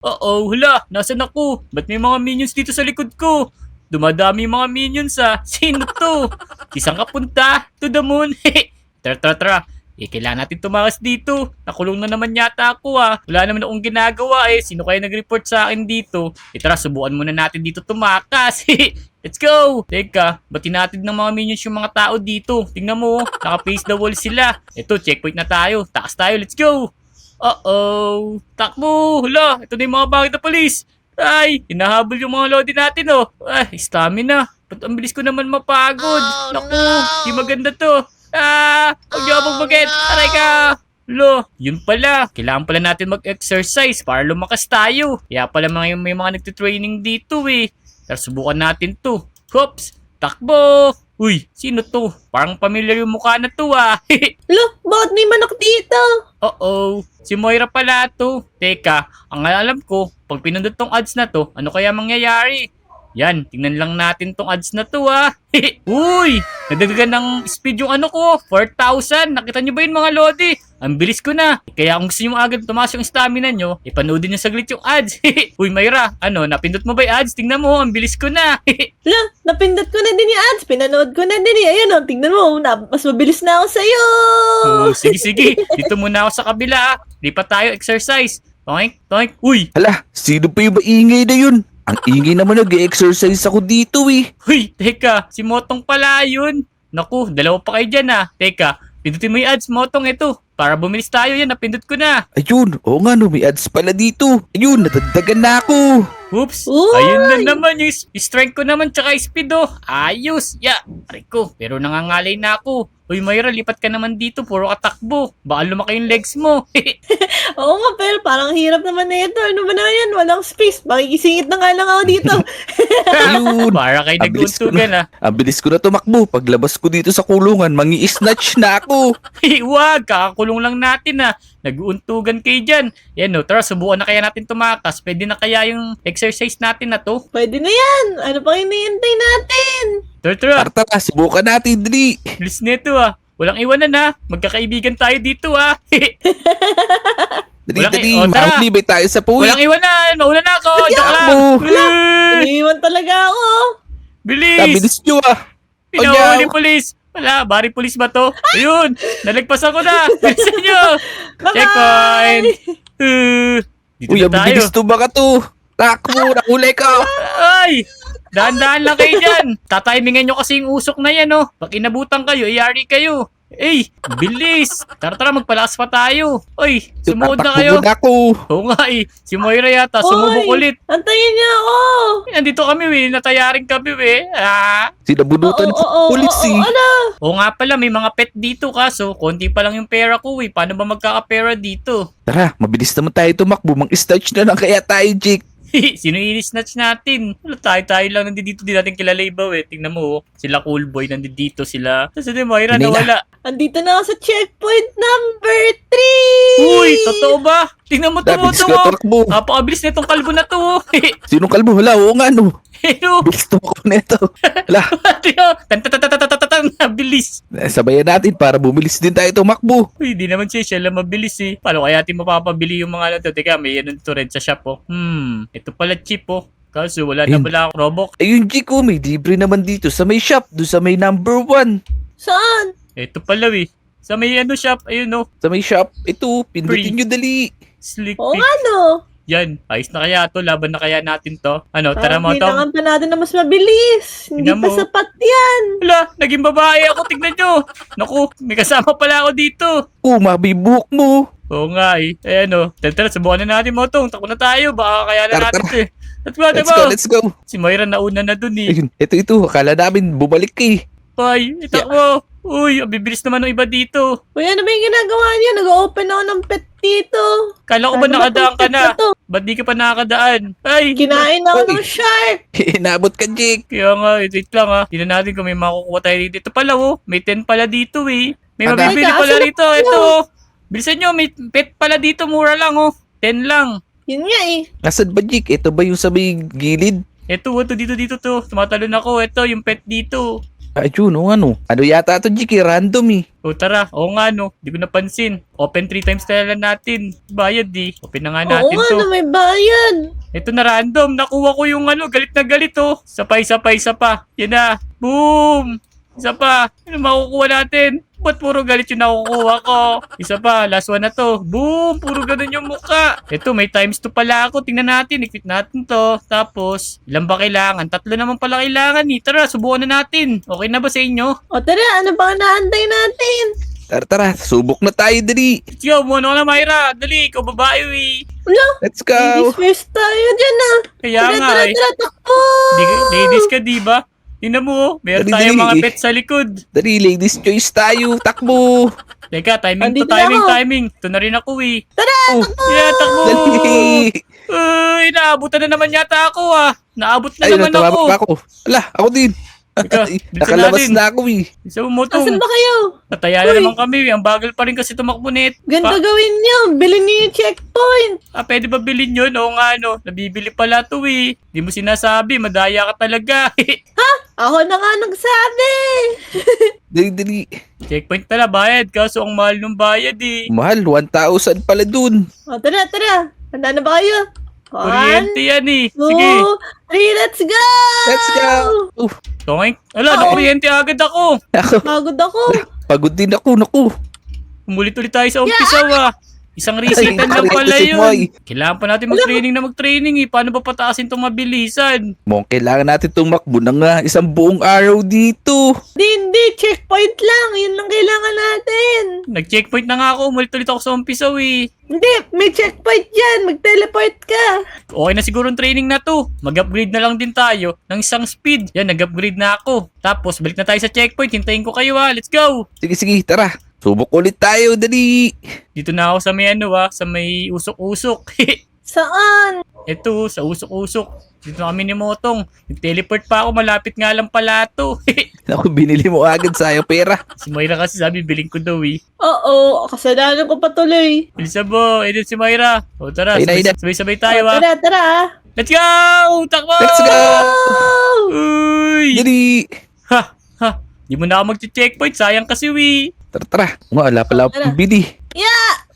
Oo, hala, nasan ako? Ba't may mga minions dito sa likod ko? Dumadami yung mga minions Sino to? Isang kapunta? To the moon? Tara. Kailangan natin tumakas dito. Nakulong na naman yata ako Wala naman akong ginagawa Sino kaya nag-report sa akin dito? Tara, subukan muna natin dito tumakas. Let's go! Teka, ba't tinatid ng mga minions yung mga tao dito? Tingnan mo, naka-face the wall sila. Ito, checkpoint na tayo. Takas tayo, let's go! Uh-oh! Takbo! Hala! Ito na yung mga bakit na polis! Ay! Hinahabol yung mga lodi natin Ay! Stamina! Ba't ang bilis ko naman mapagod? Naku! Di maganda to! Huwag niyo akong bagit! Aray ka! Lo, yun pala. Kailangan pala natin mag-exercise para lumakas tayo. Kaya pala may mga nagtitraining dito Tara, subukan natin to. Hops! Takbo! Uy, sino to? Parang familiar yung mukha na to Lo, bakit may manok dito? Oo, si Moira pala to. Teka, ang alam ko, pag pinundot tong ads na to, ano kaya mangyayari? Yan, tingnan lang natin tong ads na to Uy, nadagdagan ng speed yung ano ko, 4,000. Nakita nyo ba yun mga lodi? Ang bilis ko na. Kaya kung gusto nyo agad tumaas yung stamina nyo, ipanoodin nyo saglit yung ads. Uy Moira, napindot mo ba yung ads? Tingnan mo, ang bilis ko na. Lo, napindot ko na din yung ads. Pinanood ko na din Ayan tingnan mo. Mas mabilis na ako sa'yo. Oh, sige. Dito muna ako sa kabila Lipat tayo, exercise. Toink. Uy, Hala, sino pa yung maingay na yun? Ang ingay naman nag-exercise ako dito Huy, teka, si Motong pala yun. Naku, dalawa pa kayo dyan Teka, pindutin mo yung ads, Motong, ito. Para bumilis tayo yan, napindot ko na. Ayun, oo nga no, may ads pala dito. Ayun, natagdagan na ako. Oops, Uy! ayun na naman yung strength ko naman tsaka speed Ayos, aray ko, pero nangangalay na ako. Uy Moira, lipat ka naman dito, puro katakbo. Baka lumaki yung legs mo. Oo nga, pero parang hirap naman na ito. Ano ba na yan? Walang space. Makikisingit na nga lang ako dito. Ayun. Para kayo Ang bilis ko nag-untugan Ang bilis ko na tumakbo. Paglabas ko dito sa kulungan, mangi-snatch na ako. Wag, kakakulong lang natin Nag-uuntugan kayo dyan. Yan tara, subukan na kaya natin tumakas. Pwede na kaya yung exercise natin na to? Pwede na yan. Ano pang hinihintay natin? Tara. Tara, subukan natin, dali. Bilis nito Walang iwanan Magkakaibigan tayo dito Dali, tara. maulibay tayo sa puwit. Walang iwanan! Mauna na ako! Joke lang! Takbo. Iniiwan talaga ako. Bilis Bilis! nyo Pinahuli polis! Wala, bari polis ba to? Ayun! Nalagpasan ko na! Bilisan nyo! Checkpoint! Dito Uy, na ang tayo! bilis to baka to. Takbo, nahuli ka. Ay! Dahan-dahan lang kayo dyan! Tatimingan nyo kasi yung usok na yan Pag inabutan kayo, iyari kayo! Bilis! Tara, magpalakas pa tayo! Uy, sumuod na kayo! Tumatakbo muna ako. Oo nga Si Moira yata, sumubok Hoy, ulit! Antayin niya ako. Nandito kami natayaring kami Sinabunutan Oo, ko oo, pulis oo, ano? Oo nga pala, may mga pet dito kaso, konti pa lang yung pera ko Paano ba magkakapera dito? Tara, mabilis naman tayo tumakbo. Mang-snatch na lang kaya tayo, Jake. Sino i-snatch natin? Wala, tayo lang nandito, di natin kilala iba Tingnan mo sila Cool Boy nandito sila. Tapos si Moira Hindi na. nawala. Andito na ako sa checkpoint number 3! Uy, totoo ba? Tingnan mo Bilis ka mo. tumakbo. Napakabilis na itong kalbo na to Sinong kalbo? Hala, oo nga no. Hello! Bilis tumakbo na ito. Hala, Bilis! sabayan natin para bumilis din tayo tumakbo. Uy, di naman siya lang mabilis Paano kaya natin mapapabili yung mga ano to? Teka, may ano to rin sa shop ito pala cheap Kaso wala na Ayun. pala akong Robux. Ayun, Jake, may libre naman dito sa may shop. Doon sa may number 1. Saan? Ito pala Sa may ano shop, ayun Sa may shop. Ito, Free. pindutin nyo dali. Slick Oo pick. nga no. Yan, ayos na kaya to, laban na kaya natin to. Ano, tara Parang mo to. kailangan pa natin na mas mabilis. Hindi Tingnan pa mo. sapat yan. Wala, naging babae ako, tignan nyo. Naku, may kasama pala ako dito. Mabibuhok mo. Oo nga Ayan tara, subukan na natin mo tong. Takbo na tayo, baka kaya na Tara, natin tara. to Let's go. Let's go. Si Moira nauna na dun Ayun, ito. Akala namin bumalik ka Ay, itakbo. Uy, ang bibilis naman ng iba dito. Uy, ano ba yung ginagawa niya? Nag-open ako ng pet dito. Kala ko ba Ano nakadaan ka tong pet na? to? Ba't di ka pa nakakadaan? Ay, Kinain ako Uy. ng shark. Inabot ka, Jake. kaya nga, wait lang Tingnan natin kung may makukuha tayo dito. Ito pala may 10 pala dito May Aga. mabibili Teka, pala asan rito. na Ito Bilisan nyo, may pet pala dito. Mura lang 10 lang. Yun nga Nasaan ba, Jake? Ito ba yung sa may gilid? Ito dito to. Tumatalon ako. Ito, yung pet dito. Ayun, o ano. Ano yata ito, Jake? Random eh. O tara, oo nga no, di ko napansin. Open 3 times na lang natin. Bayad di. Open na nga Oo natin nga to. na may bayad. Ito na random, nakuha ko yung galit na galit oh. Isa pa. Yan na. Boom! Isa pa. Ano makukuha natin? Ba't puro galit yung nakukuha ko? Isa pa, last one na to. Boom! Puro ganun yung mukha. Ito, may times 2 pala ako. Tingnan natin, i-quit natin to. Tapos, ilan ba kailangan? 3 naman pala kailangan eh. Tara, subukan na natin. Okay na ba sa inyo? O tara, ano ba ang naantay natin? Tara, subok na tayo, dali. Let's go, muna ka na Myra. Dali, ikaw babae eh. Wala, Let's go. ladies first tayo dyan ah. Kaya Tara, nga tara, eh. tara, takbo. Ladies ka, di ba? Tingnan mo, oh. Meron Dali, tayong dali. mga pet sa likod. Dali, ladies choice tayo. Takbo. Teka, timing to, Andito na ako. timing. Ito na rin ako eh. Oh, Yeah, takbo! dali. Uy, naabutan na naman yata ako ah. Naabot na Ayun, naman natawag ako. pa ako. Ala, ako din. Teka, Ay, bilisan nakalabas natin. na ako eh. Isa mo motong. Asan ba kayo? Nataya na Uy. naman kami. Ang bagal pa rin kasi tumakbo net. Ganito gawin niyo. Bilhin niyo yung checkpoint. Pwede ba bilhin yun? Oo nga no. Nabibili pala to eh. Di mo sinasabi. Madaya ka talaga. Ako na nga nagsabi. Dali. Checkpoint pala bayad. Kaso ang mahal ng bayad eh. Mahal, 1,000 pala dun. O tara, tara. Handa na ba kayo? Kuryente yan eh. 2, Sige. 3, let's go! Let's go. Tongay. Ala, Oo. nakuryente agad ako. Ako, Pagod ako. pagod din ako, naku. Umulit-ulit tayo sa umpisa wa. Isang resetan lang Ay, pala si Moy. yun. Kailangan pa natin mag-training eh. Paano ba pataasin itong mabilisan? Mong kailangan natin tumakbo ng isang buong araw dito. Hindi, checkpoint lang. Yun lang kailangan natin. Nag-checkpoint na nga ako. Umulit-ulit ako sa umpisa eh. Hindi, may checkpoint dyan. Mag-teleport ka. Okay na siguro ang training na to. Mag-upgrade na lang din tayo ng isang speed. Yan, nag-upgrade na ako. Tapos, balik na tayo sa checkpoint. Hintayin ko kayo ha. Let's go! Sige, tara. Subok ulit tayo, dali. Dito na ako sa may sa may usok-usok. Saan? Ito, sa usok-usok. Dito na kami ni Motong. Nag-teleport pa ako. Malapit nga lang pala to. Naku, binili mo agad sayang pera. Si Myra kasi sabi, biling ko daw eh. Oo, kasalanan ko patuloy. Bilisa mo, edit si Myra. O tara, Ayun na. sabay-sabay tayo ha. Tara, tara. Let's go! Takbo! Let's go. Oh! Uy! Dali. Ha! Di mo na ako mag-checkpoint. Sayang kasi wi. Tara. Wala pala Tara. akong bili.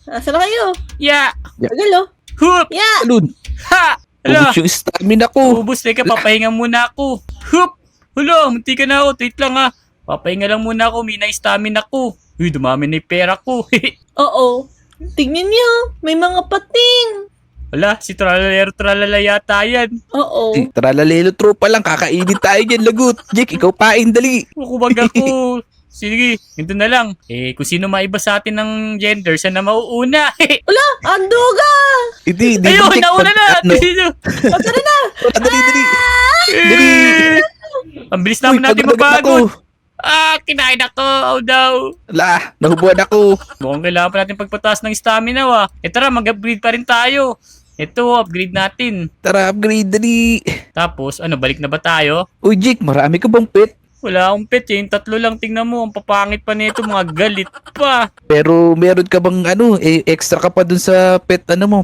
Nasaan na kayo? Ya! Tagal oh. Hup! Yeah! Alun, Ha! Ala! ubus yung stamina ko. Ubus, teka, papahinga muna ako. Hup! Hulo, munti ka na ako. Wait lang ha. Papahinga lang muna ako. May na-stamina ko. Uy, dumami na yung pera ko. Oo. Tingnan niyo, may mga pating. Wala, si Tralala yata yan. Oo. Tralalelo tropa lang, kakainin tayo dyan, lagot. Jake, ikaw pain, dali. Kukubag ako. Sige, ito na lang. Kung sino maiba sa atin ng gender, siya na mauuna. Wala, anduga! Hindi, Ayun, Jake, nauna na. Ano? Sino? Dali. Dali. Ang bilis naman Uy, natin pagod na ako. mapagod. Kinain ako. Oh, daw. Ala, nahubuan ako. Mukhang kailangan pa natin pagpataas ng stamina wa. Tara, mag-upgrade pa rin tayo. Ito, upgrade natin. Tara, upgrade, dali. Tapos, balik na ba tayo? Uy, Jake, marami ka bang pet? Wala akong pet eh. Yung 3 lang, tingnan mo. Ang papangit pa nito, mga galit pa. Pero meron ka bang extra ka pa dun sa pet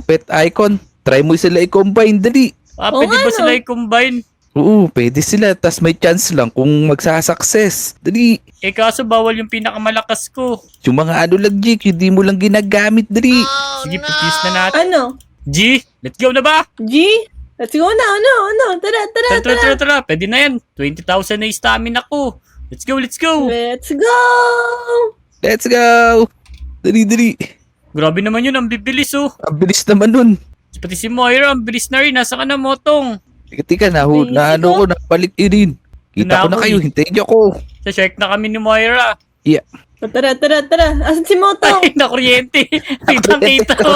pet icon. Try mo sila i-combine, dali. Oo Pwede nga, ba no? sila i-combine? Oo, pwede sila. Tas may chance lang kung magsasucess. Dali. Kaso bawal yung pinakamalakas ko. Yung mga lang, Jake, hindi mo lang ginagamit, dali. Sige, pag-use na natin. Ano? G, let's go na ba? G? Let's go na, ano? Tara. Pwede na yan. 20,000 na yung stamina ko. Let's go. Let's go! Let's go. Dali. Grabe naman yun, ang bibilis oh. Ang bilis naman nun. Pati si Moira, ang bilis na rin. Nasa ka na, Motong? Tika, Bilis ko, napalik rin. Kita ko na kayo, hintayin niyo ako. Sa shark na kami ni Moira. Yeah. Tara. Asan si Motong? Ay, nakuryente. Kita ko.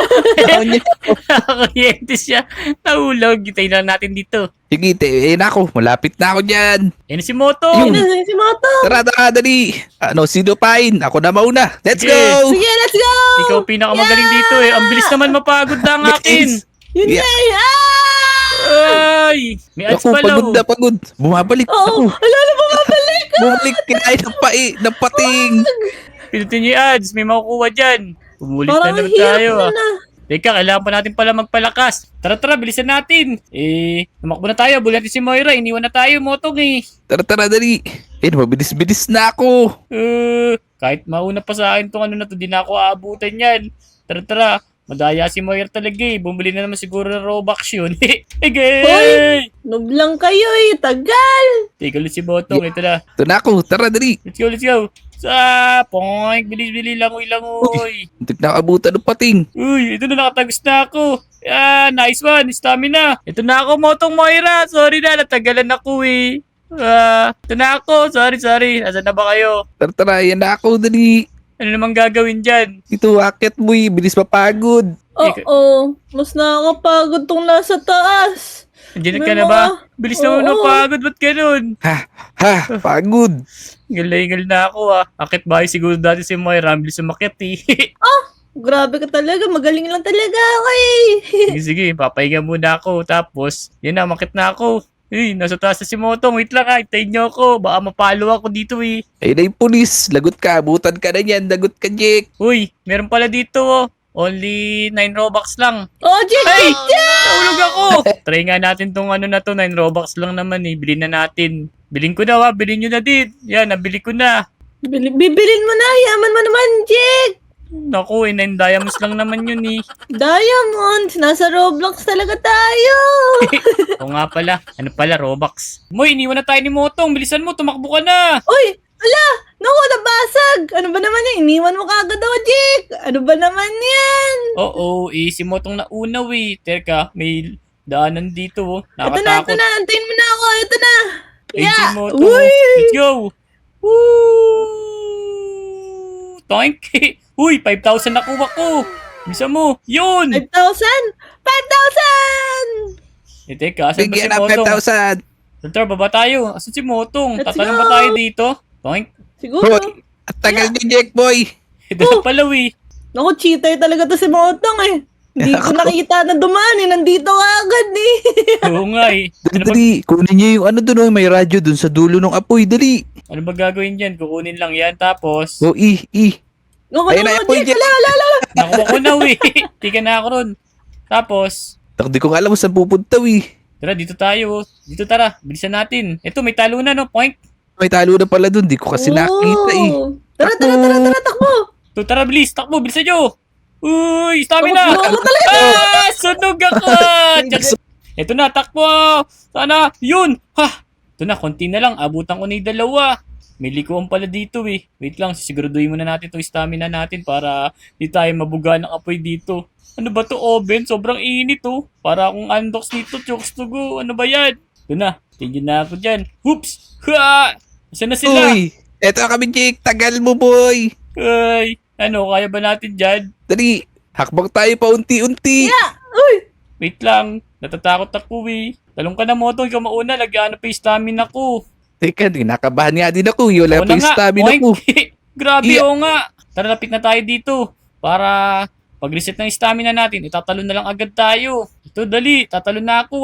Nakuryente siya. Nahulog. Hintayin lang natin dito. Sige, ako. Malapit na ako dyan. Yan si Motong. Yun. Ayun na, si Motong! Tara, dali. Sino pain? Ako na mauna. Let's Sige. go. Sige, let's go! Ikaw pinakamagaling dito eh. Ang bilis naman mapagod na ang akin. Nice. Yun Yeah. na Ay! May ads Ako, pala pagod oh. na pagod. Bumabalik. Oo, Ako, ala na bumabalik! bumabalik. Kinain ng pating. Pinutin niyo yung ads. May makukuha dyan. Umulit na Parang naman hirap tayo na ah. na. Teka, kailangan pa natin pala magpalakas. Tara, bilisan natin. Tumakbo na tayo. Bulati si Moira. Iniwan na tayo, Motong eh. Tara, dali. Mabilis-bilis na ako. Kahit mauna pa sa akin tong ano na to, di na ako aabutan yan. Tara. Madaya si Moira talaga eh. Bumili na naman siguro ng Robux yun. Egay! Noob lang kayo eh. Tagal. Teka ulit si Botong. Ito na. Ito na ako. Tara, dali. Let's go. Poink. Bilis, langoy. Hindi nakaabutan ng pating. Uy, ito na nakatagos na ako. Nice one. Stamina. Ito na ako, Motong Moira. Sorry na, natagalan ako eh. Ito na ako. Sorry. Asan na ba kayo? Tara, yan na ako, dali. Ano namang gagawin dyan? Ito, akit mo bilis mapagod. Oo. Mas nakakapagod tong nasa taas. Andiyan ka na ba? Bilis naman Oo. pagod. Ba't ganun? Pagod. Galingal na ako ah. Akit bahay siguro dati si Moira. Ang bilis umakit eh. Grabe ka talaga. Magaling lang talaga ako eh. Sige. Papahinga muna ako. Tapos, yan na, umakit na ako. Nasa taas na si Motong. Wait lang hintayin niyo ako. Baka mapalo ako dito eh. Ayun na yung pulis. Lagot ka. Abutan ka na yan. Lagot ka, Jake. Uy, meron pala dito oh. Only 9 Robux lang. Oh, Jake! Hey! Nahulog ako! Try nga natin tong ano na to. 9 Robux lang naman eh. Bilhin na natin. Bilhin ko na bilhin nyo na din. Yan, nabili ko na. Bibilin mo na. Yaman mo naman, Jake. Naku, 9 diamonds lang naman yun eh. Diamonds. Nasa Roblox talaga tayo. Oo nga pala. Ano pala, Robux. Moy, iniwan na tayo ni Motong. Bilisan mo, tumakbo ka na. Uy! Ala! Naku, nabasag! Ano ba naman yan? Iniwan mo kagad ako, Jake! Ano ba naman yan? Oo, si Motong naunaw eh. Teka, may daanan dito oh. Ito Nakatakot. na. Antayin mo na ako. Ito na. Si Motong. Uy! Let's go. Woo! Toink! Uy, 5,000 nakuha ko. Bisa mo. Yun! 5,000? 5,000! Teka, asan ba si Bigyan ng Motong? 5,000. Tara, baba tayo. Asan si Motong? Let's Tatanong go. ba tayo dito? Toink! Siguro. Hoy, at tagal niyo, Jake boy. Ito na pala eh. Naku, cheater talaga to si Motong eh. Hindi ko nakita na dumaan eh. Nandito ka agad eh. Oo nga eh. Dali, kunin niyo yung ano doon, may radyo doon sa dulo ng apoy, dali. Ano ba gagawin dyan? Kukunin lang yan. Tapos, O, Naku, Ayun na, naku, Jake. Jake. Ala. nakuha ko na eh. Tika na ako ron. Tapos, Di ko nga alam kung saan pupunta, tara, dito tayo. Dito tara, bilisan natin. Ito, may talo na no, point. May talo na pala doon, di ko kasi nakita eh. Tara, takbo. So, tara, bilis, takbo, bilisan nyo. Uy, stamina. Naku, talaga. Sunog ako. Ito na, takbo. Sana, yun. Ito na, konti na lang. Abutan ko na yung dalawa. May likuan pala dito eh. Wait lang, sisiguraduhin muna natin itong stamina natin para di tayo mabuga ng apoy dito. Ano ba to oven? Sobrang init oh. Para akong undox dito, chokes to go. Ano ba yan? Ito na, tingin na ako dyan. Oops! Isa na sila. Uy, eto kami, Jake. Tagal mo, boy. Ay, ano, kaya ba natin dyan? Dali, hakbang tayo pa unti-unti. Uy, Wait lang, natatakot ako eh. Talong ka na Motong, ikaw mauna, lagyan pa yung stamina ko. Teka, nakabahan nga din ako. Wala Oo pa na yung nga, stamina oink. ko. Grabe, Yeah. oo nga. Tara, lapit na tayo dito. Para pag-reset ng stamina natin, itatalon na lang agad tayo. Ito, dali. Tatalon na ako,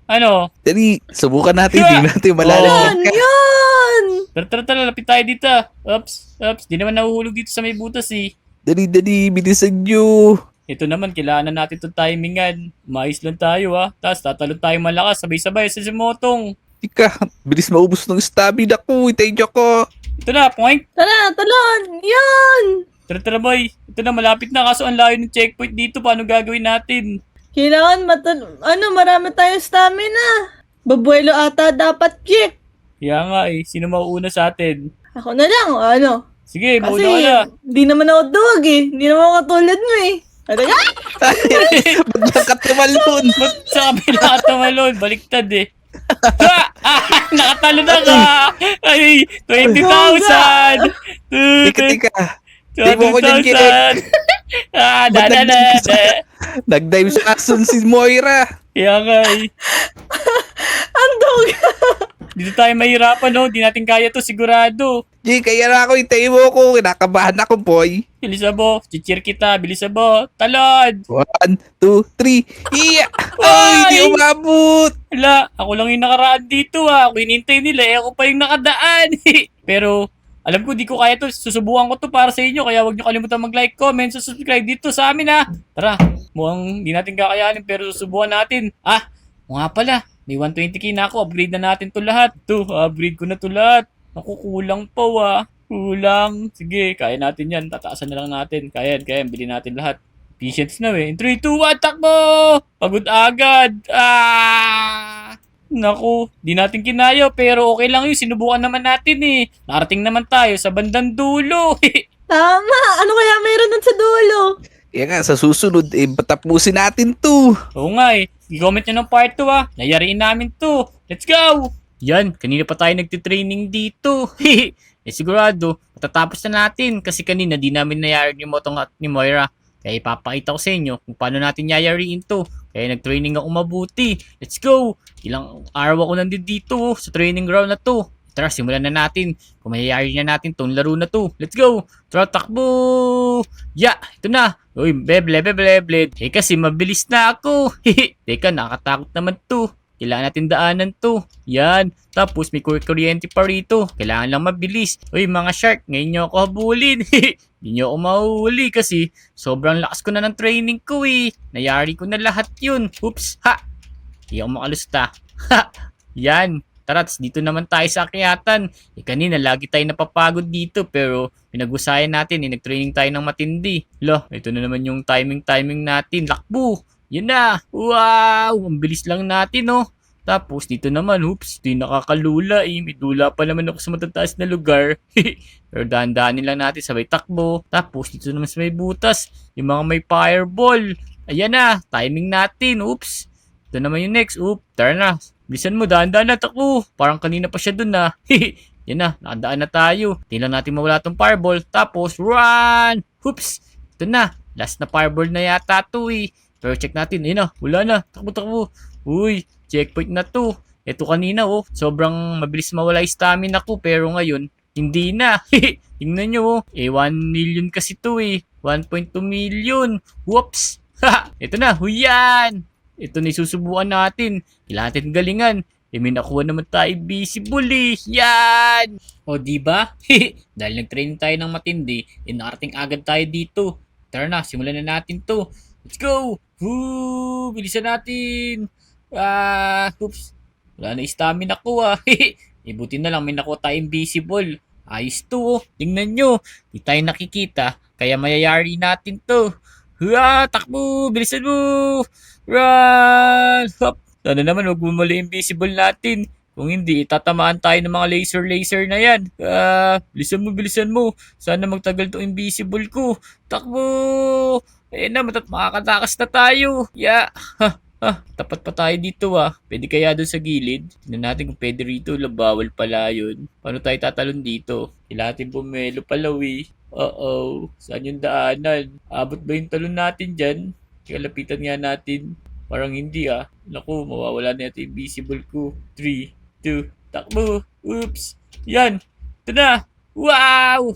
Ano? Dali, subukan natin. Yeah. Di natin yan, malalagyan ka. yan. Tara, lapit tayo dito. Oops. Di naman nahuhulog dito sa may butas eh. Dali, bilisan nyo. Ito naman, kailangan natin itong timingan. Mais lang tayo, Tapos tatalon tayo malakas, sabay-sabay sa si Motong. Ika, bilis maubos ng stamina ko. Itayin nyo ko. Ito na, point. Tara, talon. Yan. Tara, boy. Ito na, malapit na. Kaso ang layo ng checkpoint dito. Paano gagawin natin? Kailangan marami tayong stamina. Babuelo ata dapat, Jake. Kaya nga Sino mauuna sa atin? Ako na lang, ano? Sige, Kasi, mauna ka na. hindi naman ako duwag eh. Hindi naman ako katulad mo eh. Ano yan? Ba't nakatumalon? Ba't sa kabila ka tumalon? Baliktad eh. Nakatalo na ka! Ay, 20,000! Tika. Di mo ko dyan, Jake. 20,000! Nag-dive sa action si Moira. Kaya nga Andog! Dito tayo mahirapan Di natin kaya to sigurado. Jake, kaya na ako. Itayin mo ko. Kinakabahan ako, boy. Bilisan mo. Chichir kita. Bilisan mo. Talon! 1, 2, 3. Iya! Ay, di umabot. Hala, ako lang yung nakaraan dito Ako hinintay nila Ako pa yung nakadaan Pero Alam ko di ko kaya to. Susubukan ko to para sa inyo. Kaya huwag nyo kalimutan mag-like, comment, subscribe dito sa amin ha. Tara, mukhang di natin kakayanin pero susubukan natin. O nga pala, may 120k na ako. Upgrade na natin to lahat. Upgrade ko na to lahat. Naku, kulang pa Kulang. Sige, kaya natin yan. Tataasan na lang natin. Kaya yan. Bilhin natin lahat. Patience na in 3, 2, 1, takbo! Pagod agad. Naku, di natin kinaya pero okay lang yun. Sinubukan naman natin eh. Narating naman tayo sa bandang dulo. Tama! Ano kaya meron dun sa dulo? Kaya nga, sa susunod, patapusin natin to. Oo nga eh. I-comment nyo ng part 2 Nayariin namin to. Let's go! Yan, kanina pa tayo nagtitraining dito. Sigurado, matatapos na natin kasi kanina di namin nayari yung motong at ni Moira. Kaya ipapakita ko sa inyo kung paano natin yayariin to. Kaya nag-training ako mabuti. Let's go! Ilang araw ako nandito sa training ground na to. Tara, simulan na natin. Kung mayayari na natin tong laro na to. Let's go! Tara, takbo! Ito na! Uy, beble. Kasi mabilis na ako. Teka, nakatakot naman to. Kailangan natin daanan to. Yan. Tapos may kuryente pa rito. Kailangan lang mabilis. Uy, mga shark, ngayon nyo ako habulin. Hindi nyo ako mahuhuli kasi sobrang lakas ko na ng training ko eh. Nayari ko na lahat yun. Oops, Hindi ako makalusta. Yan. Tara, dito naman tayo sa akyatan. Kanina, lagi tayo napapagod dito pero pinag-usayan natin. Nag-training tayo ng matindi. Ito na naman yung timing natin. Lakbo! Yan na! Wow! Ang bilis lang natin, Tapos, dito naman, ito yung nakakalula eh. May dula pa naman ako sa matataas na lugar. Pero dahan-dahanin lang natin, sabay takbo. Tapos, dito naman sa may butas, yung mga may fireball. Ayan na, timing natin. Oops! Ito naman yung next. Tara na. Bilisan mo, dahan-dahan na, takbo. Parang kanina pa siya dun na. Yan na, nakadaan na tayo. Tingnan natin mawala tong fireball. Tapos, run! Oops! Ito na, last na fireball na yata to eh. Pero check natin, ayun na, wala na. Takbo. Uy, checkpoint na to. Ito kanina sobrang mabilis mawala yung stamina ko pero ngayon, hindi na. Tingnan nyo 1 million kasi to 1.2 million. Whoops! Ito na, huyan! Ito na susubukan natin. Kailangan natin galingan. May nakuha naman tayo visible Yan! O diba? Dahil nag-training tayo ng matindi, nakarating agad tayo dito. Tara na, simulan na natin to. Let's go! Bilisan natin! Oops. Wala na stamina ko Ibuti na lang may nakuha tayong visible. Ayos to Tingnan nyo. Di tayo nakikita. Kaya mayayari natin to. Takbo! Bilisan mo! Run! Hop! Sana naman huwag bumali yung visible natin. Kung hindi, tatamaan tayo ng mga laser na yan. Bilisan mo. Sana magtagal to invisible ko. Takbo! Ayan na, makakatakas na tayo. Tapat pa tayo dito Pwede kaya doon sa gilid? Tignan natin kung pwede rito. Bawal pala yun. Paano tayo tatalon dito? Kailangan natin bumelo pala Saan yung daanan? Abot ba yung talon natin dyan? Kalapitan nga natin. Parang hindi Naku, mawawala na natin yung visible ko. 3, 2, takbo. Oops. Yan. Ito na. Wow!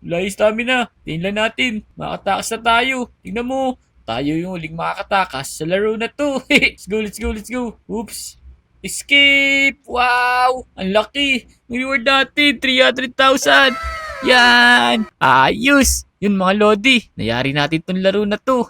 Wala yung stamina. Tingnan natin. Makatakas na tayo. Tingnan mo. Tayo yung huling makakatakas sa laro na to. Let's go. Oops. Escape! Wow! Ang laki! Ang reward natin, 300,000! Yan! Ayos! Yun mga Lodi, nayari natin tong laro na to.